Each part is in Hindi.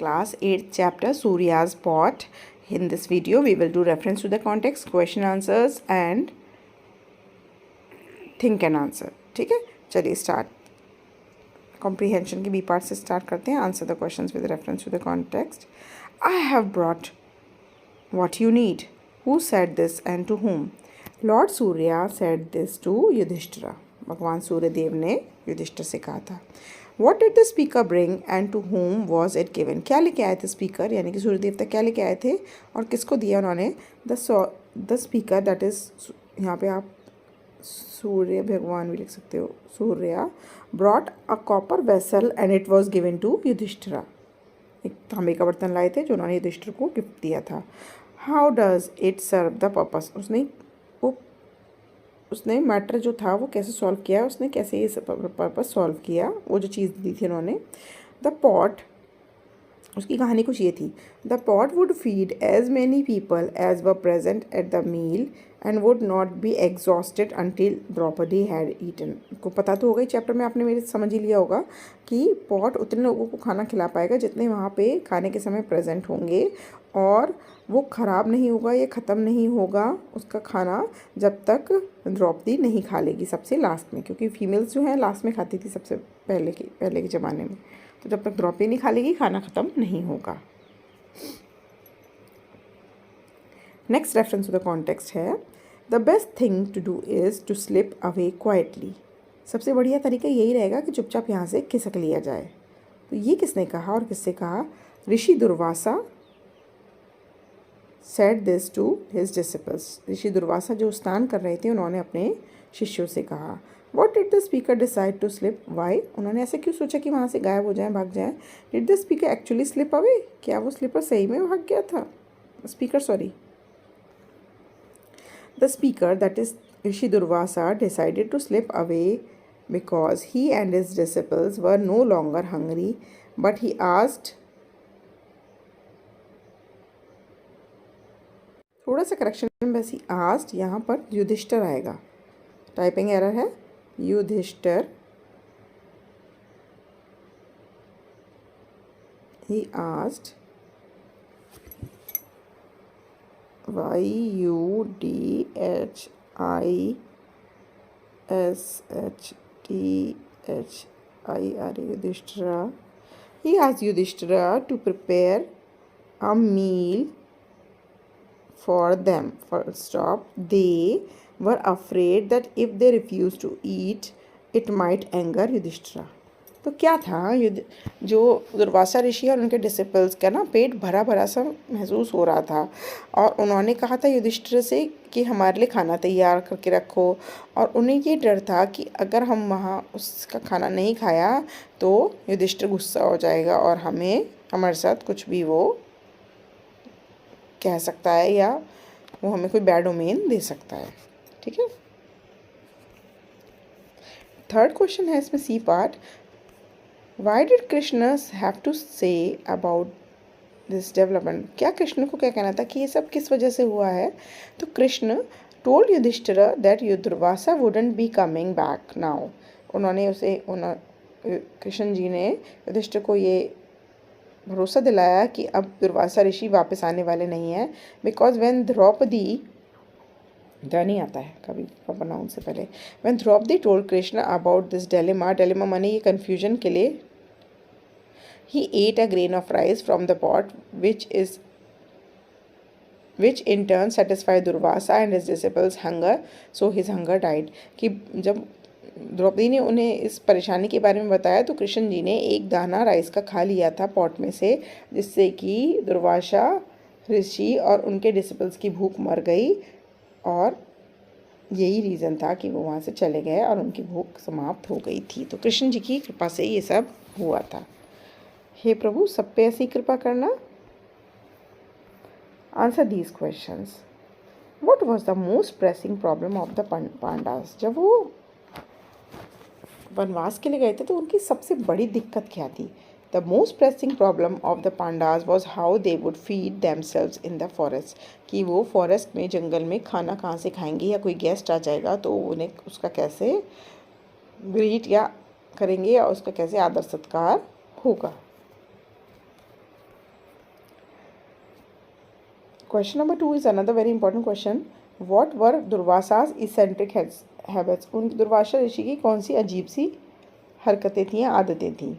Class 8th chapter Surya's Pot. In this video we will do reference to the context, question answers and think and answer. ठीक है, चलिए स्टार्ट. कॉम्प्रीहेंशन के बी पार्ट से स्टार्ट करते हैं. Answer the questions with reference to the context. I have brought what you need. Who said this and to whom? Lord Surya said this to Yudhishthira. भगवान सूर्यदेव ने युधिष्ठिर से कहा था. What did the speaker bring and to whom was it given? क्या लेके आए थे स्पीकर, यानी कि सूर्य देवता क्या लेके आए थे और किसको दिया उन्होंने? द स्पीकर दैट इज़, यहाँ पे आप सूर्य भगवान भी लिख सकते हो. Surya brought a copper vessel and it was given to Yudhishthira. एक तांबे का बर्तन लाए थे जो उन्होंने युधिष्ठिर को गिफ्ट दिया था. How does it serve the purpose? उसने मैटर जो था वो कैसे सॉल्व किया, उसने कैसे ये पर्पस सॉल्व किया, वो जो चीज़ दी थी उन्होंने. द पॉट, उसकी कहानी कुछ ये थी. The pot would feed as many people as were present at the meal and would not be exhausted until Draupadi had eaten. को पता तो होगा, चैप्टर में आपने मेरे समझ ही लिया होगा कि पॉट उतने लोगों को खाना खिला पाएगा जितने वहाँ पे खाने के समय प्रेजेंट होंगे, और वो ख़राब नहीं होगा, ये ख़त्म नहीं होगा उसका खाना जब तक द्रौपदी नहीं खा लेगी सबसे लास्ट में, क्योंकि फीमेल्स जो हैं लास्ट में खाती थी सबसे पहले के ज़माने में. तो जब तक द्रौपदी नहीं खा लेगी खाना ख़त्म नहीं होगा. Next reference to the context है. The best thing to do is to slip away quietly. सबसे बढ़िया तरीका यही रहेगा कि चुपचाप यहाँ से खिसक लिया जाए. तो ये किसने कहा और किससे कहा? Rishi Durvasa said this to his disciples. Rishi Durvasa जो स्नान कर रहे थे उन्होंने अपने शिष्यों से कहा. What did the speaker decide to slip? Why? उन्होंने ऐसे क्यों सोचा कि वहाँ से गायब हो जाएं, भाग जाएं? Did the speaker actually slip away? क्या वो स्लीपर सही में भाग गया था? Speaker, sorry, the speaker that is Rishi Durvasa decided to slip away because he and his disciples were no longer hungry but he asked. थोड़ा सा करेक्शन, बस ही आस्क्ड यहाँ पर युधिष्ठिर आएगा, टाइपिंग एरर है. Yudhishthir, he asked, Yudhishthira, Yudhishthira. He asked Yudhishthira to prepare a meal for them. First stop. They were afraid that if they refused to eat, it might anger Yudhishthira. तो क्या था, जो दुर्वासा ऋषि और उनके डिसिपल्स का ना पेट भरा भरा सा महसूस हो रहा था, और उन्होंने कहा था युधिष्ठिर से कि हमारे लिए खाना तैयार करके रखो, और उन्हें ये डर था कि अगर हम वहाँ उसका खाना नहीं खाया तो युधिष्ठिर गुस्सा हो जाएगा और हमारे साथ कुछ भी वो कह सकता है या वो हमें कोई बैड ओमेन दे सकता है. ठीक है. थर्ड क्वेश्चन है इसमें C part. Why did Krishna have to say about this development? क्या कृष्ण को क्या कहना था कि ये सब किस वजह से हुआ है? तो Krishna told Yudhishthira that Durvasa wouldn't be coming back now. उन्होंने कृष्ण जी ने युधिष्ठिर को ये भरोसा दिलाया कि अब दुर्वासा ऋषि वापस आने वाले नहीं हैं. बिकॉज व्हेन द्रौपदी, नहीं आता है कभी प्रोनाउन से पहले, when Draupadi told Krishna about this dilemma माने ये कन्फ्यूजन के लिए, he ate a grain of rice from the pot which in turn satisfied Durvasa and his disciples hunger, so his hunger died. कि जब द्रौपदी ने उन्हें इस परेशानी के बारे में बताया तो कृष्ण जी ने एक दाना राइस का खा लिया था पॉट में से, जिससे कि दुर्वासा ऋषि और उनके डिसिपल्स की भूख मर गई, और यही रीज़न था कि वो वहाँ से चले गए और उनकी भूख समाप्त हो गई थी. तो कृष्ण जी की कृपा से ये सब हुआ था. हे प्रभु, सब पे ऐसी कृपा करना. Answer these questions. What was the most pressing problem of the pandas? जब वो वनवास के लिए गए थे तो उनकी सबसे बड़ी दिक्कत क्या थी? The most pressing problem of the pandas was how they would feed themselves in the forest. कि वो फॉरेस्ट में, जंगल में खाना कहाँ से खाएंगे, या कोई गेस्ट आ जाएगा तो उन्हें उसका कैसे ग्रीट या करेंगे या उसका कैसे आदर सत्कार होगा. Question number 2 is another very important question. What were Durvasa's eccentric habits. उन दुर्वासा ऋषि की कौन सी अजीब सी हरकतें थी या आदतें थी.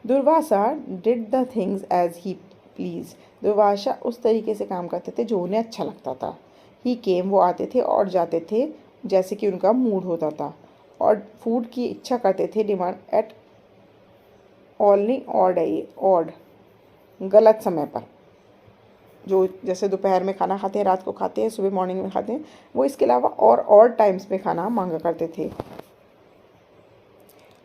Durvasa did the things as he please. Durvasa उस तरीके से काम करते थे जो उन्हें अच्छा लगता था. ही केम, वो आते थे और जाते थे जैसे कि उनका मूड होता था. और फूड की इच्छा करते थे, डिमांड एट ओनली ऑड, गलत समय पर. जो जैसे दोपहर में खाना खाते हैं, रात को खाते हैं, सुबह मॉर्निंग में खाते हैं, वो इसके अलावा और टाइम्स में खाना मांगा करते थे.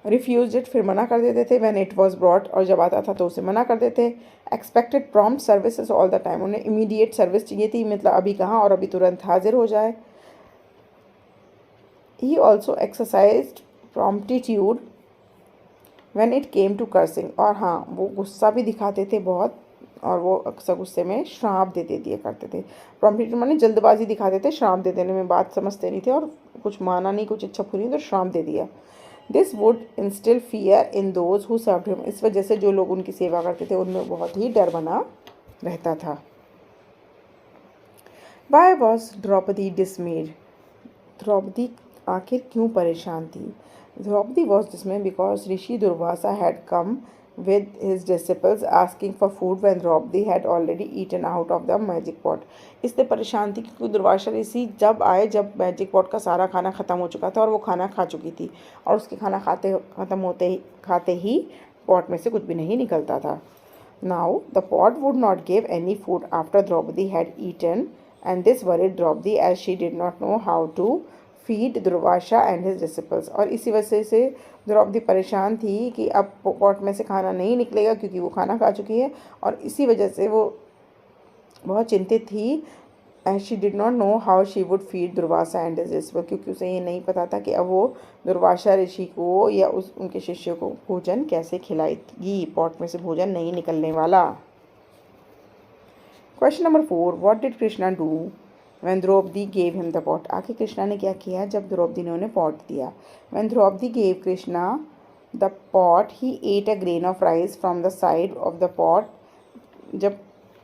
रिफ्यूज इट, फिर मना कर देते थे. व्हेन इट वॉज ब्रॉट, और जब आता था तो उसे मना कर देते. Expected prompt services all the time, उन्हें इमीडिएट सर्विस चाहिए थी, मतलब अभी कहाँ और अभी तुरंत हाजिर हो जाए. He also exercised promptitude when it came to cursing. और हाँ, वो गुस्सा भी दिखाते थे बहुत, और वो अक्सर गुस्से में श्राप दे दिया करते थे. प्रॉम्प्टिट्यूड माने जल्दबाजी दिखाते थे, श्राप दे देने में, बात समझते नहीं थे और कुछ माना नहीं, कुछ इच्छा पूरी तो श्राप दे दिया. This would instil fear in those who served him. इस वजह से जो लोग उनकी सेवा करते थे उनमें बहुत ही डर बना रहता था. Why was Draupadi dismayed. Draupadi आखिर क्यों परेशान थी. Draupadi was dismayed because Rishi Durvasa had come with his disciples asking for food when Draupadi had already eaten out of the magic pot. इसलिए परेशान थी क्योंकि दुर्वासा ऋषि जब आए जब मैजिक पॉट का सारा खाना ख़त्म हो चुका था और वो खाना खा चुकी थी, और उसके खाना खाते ही पॉट में से कुछ भी नहीं निकलता था. Now the pot would not give any food after Draupadi had eaten, and this worried Draupadi as she did not know how to feed Durvasa and his disciples. और इसी वजह से द्रौपदी परेशान थी कि अब पॉट में से खाना नहीं निकलेगा क्योंकि वो खाना खा चुकी है, और इसी वजह से वो बहुत चिंतित थी. And she did not know how she would feed Durvasa and his disciples, क्योंकि उसे ये नहीं पता था कि अब वो दुर्वासा ऋषि को या उनके शिष्यों को भोजन कैसे खिलाएगी. पॉट में से भोजन नहीं निकलने वाला. Question number 4. What did Krishna do when Draupadi gave him the pot. आखिर कृष्णा ने क्या किया जब द्रौपदी ने उन्हें पॉट दिया. when Draupadi gave Krishna the pot, he ate a grain of rice from the side of the pot. जब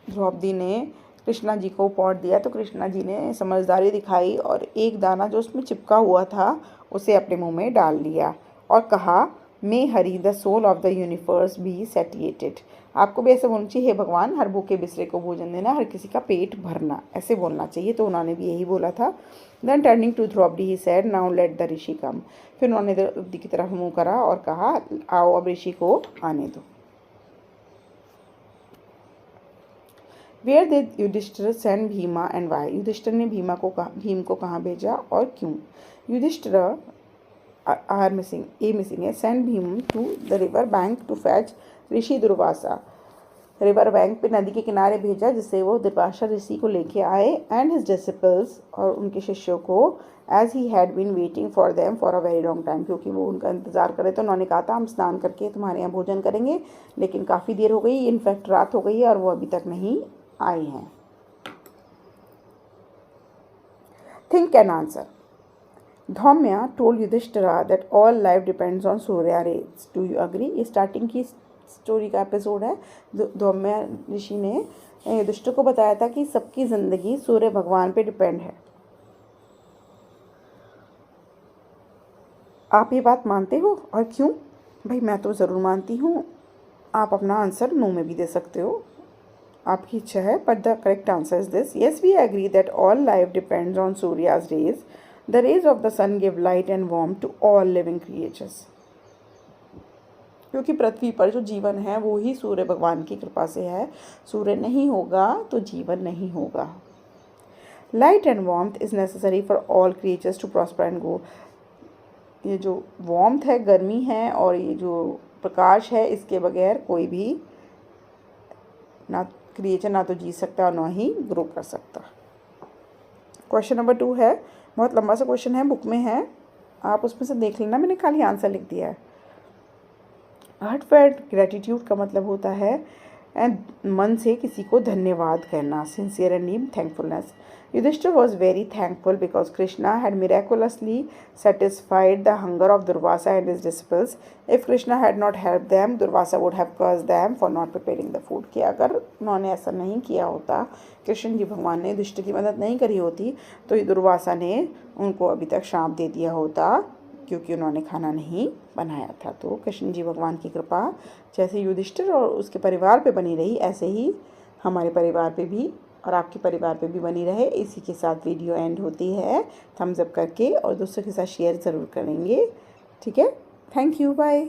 द्रौपदी ने कृष्णा जी को पॉट दिया तो कृष्णा जी ने समझदारी दिखाई और एक दाना जो उसमें चिपका हुआ था उसे अपने मुंह में डाल लिया और कहा, may Hari the soul of the universe be satiated. आपको भी ऐसे बोलना चाहिए, हे भगवान हर भूखे बिसरे को भोजन देना, हर किसी का पेट भरना, ऐसे बोलना चाहिए. तो उन्होंने भी यही बोला था. Then turning to Draupadi he said, now let the Rishi come. फिर उन्होंने द्रौपदी की तरफ मुँह करा और कहा, आओ अब ऋषि को आने दो. Where did Yudhishthir send Bhima and why. Yudhishthir ने भीम को कहाँ भेजा और क्यों. Yudhishthir are missing, a missing है. Send Bhim to the river bank to fetch Rishi Durvasa. River bank पे नदी के किनारे भेजा जिससे वो दुर्वासा ऋषि को लेके आए. एंड हिज डिसिपल्स, और उनके शिष्यों को, as he had been waiting for them for a very long time, क्योंकि वो उनका इंतजार करे. तो उन्होंने कहा था हम स्नान करके तुम्हारे यहाँ भोजन करेंगे, लेकिन काफ़ी देर हो गई, इनफैक्ट रात हो गई है और वो अभी तक नहीं आए हैं. Think and answer. Dhaumya told Yudhishthira that all life depends on Surya rays. Do you agree. ये स्टार्टिंग की स्टोरी का एपिसोड है. धौम्या ऋषि ने युधिष्ठिर को बताया था कि सबकी ज़िंदगी सूर्य भगवान पे डिपेंड है. आप ये बात मानते हो और क्यों. भाई मैं तो ज़रूर मानती हूँ. आप अपना आंसर नो में भी दे सकते हो, आपकी इच्छा है. But the correct answer is this. Yes we agree that all life depends on Surya's rays. The rays of the sun give light and warmth to all living creatures. क्योंकि पृथ्वी पर जो जीवन है वो ही सूर्य भगवान की कृपा से है. सूर्य नहीं होगा तो जीवन नहीं होगा. Light and warmth is necessary for all creatures to prosper and go. ये जो वार्मथ है, गर्मी है, और ये जो प्रकाश है, इसके बगैर कोई भी ना क्रिएचर ना तो जी सकता और ना ही ग्रो कर सकता. क्वेश्चन नंबर 2 है, बहुत लंबा सा क्वेश्चन है, बुक में है, आप उसमें से देख लेना, मैंने खाली आंसर लिख दिया है. हार्टफेल्ट ग्रेटिट्यूड का मतलब होता है एंड मन से किसी को धन्यवाद कहना, sincere and deep thankfulness. Yudhishthir was very thankful because Krishna had miraculously satisfied the hunger of Durvasa and his disciples. If Krishna had not helped them, Durvasa would have cursed them for not preparing the food. कि अगर उन्होंने ऐसा नहीं किया होता, कृष्ण जी भगवान ने युधिष्ठिर की मदद नहीं करी होती, तो ये दुर्वासा ने उनको अभी तक श्राप दे दिया होता क्योंकि उन्होंने खाना नहीं बनाया था। तो कृष्ण जी भगवान की कृपा जैसे युधिष्ठिर और उसके परिवार पे बनी रही, ऐसे ही हमारे परिवार पे भी और आपके परिवार पे भी बनी रहे। इसी के साथ वीडियो एंड होती है। थम्स अप करके और दोस्तों के साथ शेयर ज़रूर करेंगे। ठीक है, थैंक यू, बाय।